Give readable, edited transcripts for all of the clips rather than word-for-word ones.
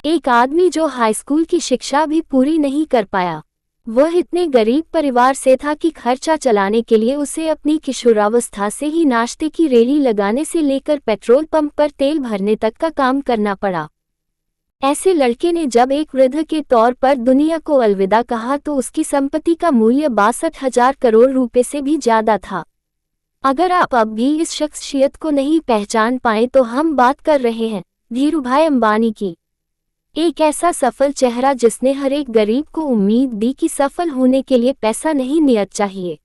एक आदमी जो हाई स्कूल की शिक्षा भी पूरी नहीं कर पाया। वह इतने गरीब परिवार से था कि खर्चा चलाने के लिए उसे अपनी किशोरावस्था से ही नाश्ते की रेहड़ी लगाने से लेकर पेट्रोल पंप पर तेल भरने तक का काम करना पड़ा। ऐसे लड़के ने जब एक वृद्ध के तौर पर दुनिया को अलविदा कहा तो उसकी संपत्ति का मूल्य 62,000 करोड़ रुपए से भी ज्यादा था। अगर आप अब भी इस शख्सियत को नहीं पहचान पाए तो हम बात कर रहे हैं धीरूभाई अंबानी की। एक ऐसा सफल चेहरा जिसने हर एक गरीब को उम्मीद दी कि सफल होने के लिए पैसा नहीं नियत चाहिए।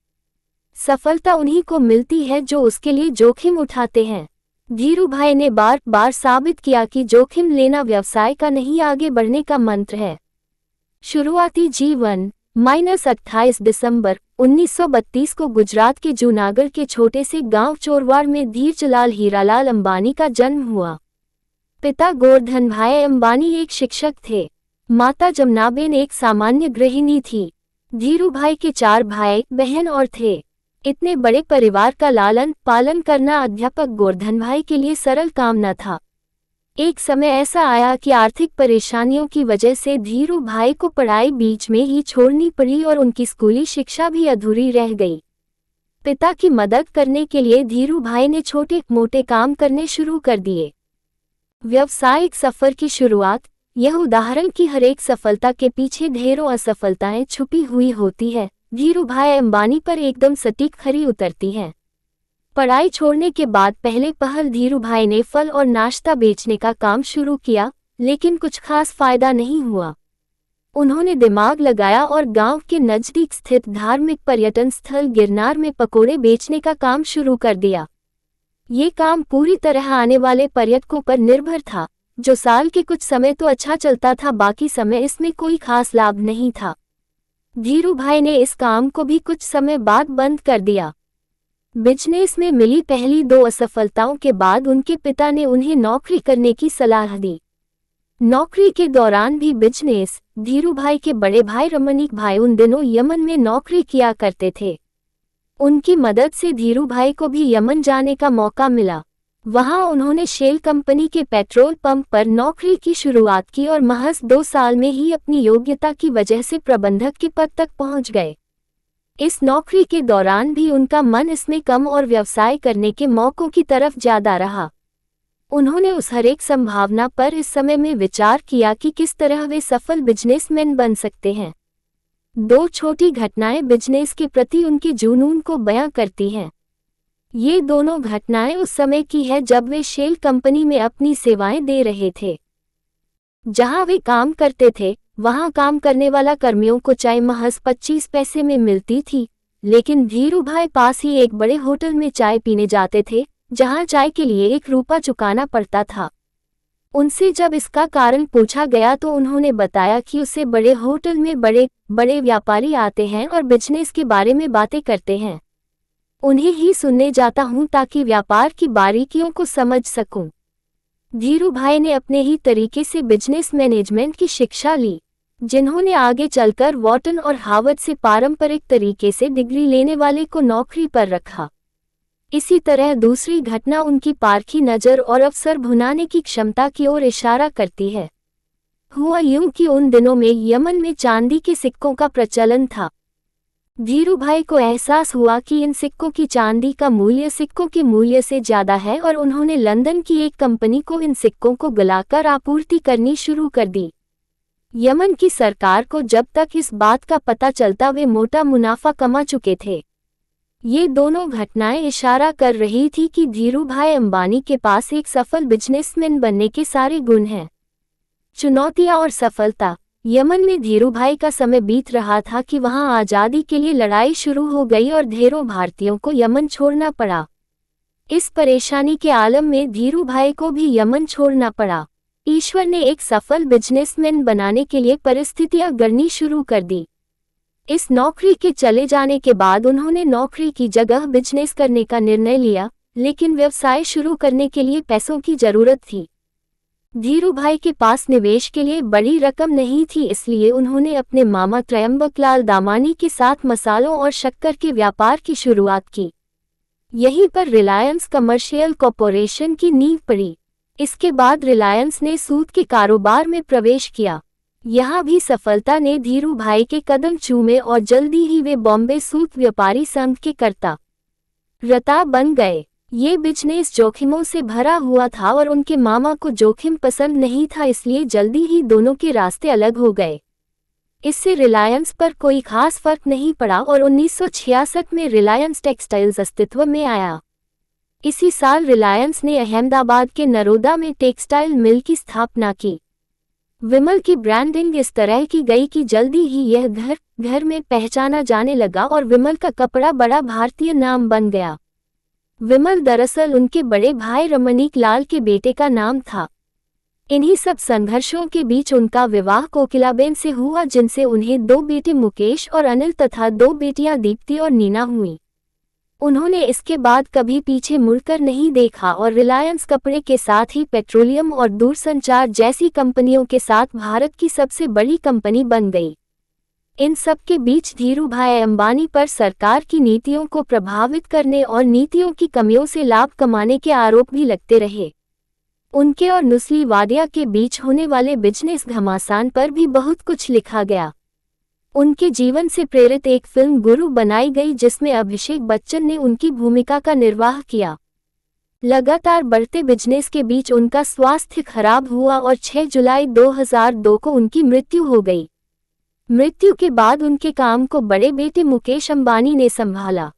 सफलता उन्हीं को मिलती है जो उसके लिए जोखिम उठाते हैं। धीरूभाई ने बार बार साबित किया कि जोखिम लेना व्यवसाय का नहीं आगे बढ़ने का मंत्र है। शुरुआती जीवन 28 दिसंबर 1932 को गुजरात के जूनागढ़ के छोटे से गांव चोरवाड़ में धीरजलाल हीरालाल अंबानी का जन्म हुआ। पिता गोवर्धनभाई अंबानी एक शिक्षक थे। माता जमनाबेन एक सामान्य गृहिणी थी। धीरूभाई के 4 भाई बहन और थे। इतने बड़े परिवार का लालन पालन करना अध्यापक गोवर्धनभाई के लिए सरल काम न था। एक समय ऐसा आया कि आर्थिक परेशानियों की वजह से धीरूभाई को पढ़ाई बीच में ही छोड़नी पड़ी और उनकी स्कूली शिक्षा भी अधूरी रह गई। पिता की मदद करने के लिए धीरूभाई ने छोटे मोटे काम करने शुरू कर दिए। व्यावसायिक सफर की शुरुआत। यह उदाहरण कि हर एक सफलता के पीछे ढेरों असफलताएं छुपी हुई होती है, धीरूभाई अंबानी पर एकदम सटीक खरी उतरती है। पढ़ाई छोड़ने के बाद पहले पहल धीरूभाई ने फल और नाश्ता बेचने का काम शुरू किया, लेकिन कुछ खास फायदा नहीं हुआ। उन्होंने दिमाग लगाया और गांव के नजदीक स्थित धार्मिक पर्यटन स्थल गिरनार में पकोड़े बेचने का काम शुरू कर दिया। ये काम पूरी तरह आने वाले पर्यटकों पर निर्भर था, जो साल के कुछ समय तो अच्छा चलता था, बाकी समय इसमें कोई खास लाभ नहीं था। धीरूभाई ने इस काम को भी कुछ समय बाद बंद कर दिया। बिजनेस में मिली पहली 2 असफलताओं के बाद उनके पिता ने उन्हें नौकरी करने की सलाह दी। नौकरी के दौरान भी बिजनेस। धीरूभाई के बड़े भाई रमणीक भाई उन दिनों यमन में नौकरी किया करते थे। उनकी मदद से धीरूभाई को भी यमन जाने का मौका मिला। वहां उन्होंने शेल कंपनी के पेट्रोल पंप पर नौकरी की शुरुआत की और महज 2 साल में ही अपनी योग्यता की वजह से प्रबंधक के पद तक पहुंच गए। इस नौकरी के दौरान भी उनका मन इसमें कम और व्यवसाय करने के मौकों की तरफ ज्यादा रहा। उन्होंने उस हर एक संभावना पर इस समय में विचार किया कि किस तरह वे सफल बिजनेसमैन बन सकते हैं। 2 छोटी घटनाएं बिजनेस के प्रति उनके जुनून को बयां करती हैं। ये दोनों घटनाएं उस समय की है जब वे शेल कंपनी में अपनी सेवाएं दे रहे थे। जहां वे काम करते थे, वहां काम करने वाला कर्मियों को चाय महज 25 पैसे में मिलती थी, लेकिन धीरूभाई पास ही एक बड़े होटल में चाय पीने जाते थे, जहां चाय के लिए 1 रुपया चुकाना पड़ता था। उनसे जब इसका कारण पूछा गया तो उन्होंने बताया कि उसे बड़े होटल में बड़े बड़े व्यापारी आते हैं और बिजनेस के बारे में बातें करते हैं। उन्हें ही सुनने जाता हूं ताकि व्यापार की बारीकियों को समझ सकूं। धीरूभाई ने अपने ही तरीके से बिजनेस मैनेजमेंट की शिक्षा ली, जिन्होंने आगे चलकर वॉटन और हार्वर्ड से पारंपरिक तरीके से डिग्री लेने वाले को नौकरी पर रखा। इसी तरह दूसरी घटना उनकी पारखी नज़र और अवसर भुनाने की क्षमता की ओर इशारा करती है। हुआ यूं कि उन दिनों में यमन में चांदी के सिक्कों का प्रचलन था। धीरूभाई को एहसास हुआ कि इन सिक्कों की चांदी का मूल्य सिक्कों के मूल्य से ज्यादा है और उन्होंने लंदन की एक कंपनी को इन सिक्कों को गलाकर आपूर्ति करनी शुरू कर दी। यमन की सरकार को जब तक इस बात का पता चलता वे मोटा मुनाफा कमा चुके थे। ये दोनों घटनाएं इशारा कर रही थी कि धीरूभाई अंबानी के पास एक सफल बिजनेसमैन बनने के सारे गुण हैं। चुनौतियां और सफलता। यमन में धीरूभाई का समय बीत रहा था कि वहां आज़ादी के लिए लड़ाई शुरू हो गई और ढेरों भारतीयों को यमन छोड़ना पड़ा। इस परेशानी के आलम में धीरूभाई को भी यमन छोड़ना पड़ा। ईश्वर ने एक सफल बिजनेसमैन बनाने के लिए परिस्थितियां गढ़नी शुरू कर दी। इस नौकरी के चले जाने के बाद उन्होंने नौकरी की जगह बिजनेस करने का निर्णय लिया, लेकिन व्यवसाय शुरू करने के लिए पैसों की जरूरत थी। धीरूभाई के पास निवेश के लिए बड़ी रकम नहीं थी, इसलिए उन्होंने अपने मामा त्रयंबकलाल दामानी के साथ मसालों और शक्कर के व्यापार की शुरुआत की। यहीं पर रिलायंस कमर्शियल कॉरपोरेशन की नींव पड़ी। इसके बाद रिलायंस ने सूत के कारोबार में प्रवेश किया। यहाँ भी सफलता ने धीरू भाई के कदम चूमे और जल्दी ही वे बॉम्बे सूत व्यापारी संघ के कर्ता रता बन गए। ये बिजनेस जोखिमों से भरा हुआ था और उनके मामा को जोखिम पसंद नहीं था, इसलिए जल्दी ही दोनों के रास्ते अलग हो गए। इससे रिलायंस पर कोई खास फर्क नहीं पड़ा और 1966 में रिलायंस टेक्सटाइल्स अस्तित्व में आया। इसी साल रिलायंस ने अहमदाबाद के नरोदा में टेक्सटाइल मिल की स्थापना की। विमल की ब्रांडिंग इस तरह की गई कि जल्दी ही यह घर घर में पहचाना जाने लगा और विमल का कपड़ा बड़ा भारतीय नाम बन गया। विमल दरअसल उनके बड़े भाई रमणीक लाल के बेटे का नाम था। इन्हीं सब संघर्षों के बीच उनका विवाह कोकिलाबेन से हुआ, जिनसे उन्हें 2 बेटे मुकेश और अनिल तथा 2 बेटियां दीप्ति और नीना हुई। उन्होंने इसके बाद कभी पीछे मुड़कर नहीं देखा और रिलायंस कपड़े के साथ ही पेट्रोलियम और दूरसंचार जैसी कंपनियों के साथ भारत की सबसे बड़ी कंपनी बन गई। इन सब के बीच धीरूभाई अंबानी पर सरकार की नीतियों को प्रभावित करने और नीतियों की कमियों से लाभ कमाने के आरोप भी लगते रहे। उनके और नुस्ली वाडिया के बीच होने वाले बिजनेस घमासान पर भी बहुत कुछ लिखा गया। उनके जीवन से प्रेरित एक फिल्म गुरु बनाई गई, जिसमें अभिषेक बच्चन ने उनकी भूमिका का निर्वाह किया। लगातार बढ़ते बिजनेस के बीच उनका स्वास्थ्य खराब हुआ और 6 जुलाई 2002 को उनकी मृत्यु हो गई। मृत्यु के बाद उनके काम को बड़े बेटे मुकेश अंबानी ने संभाला।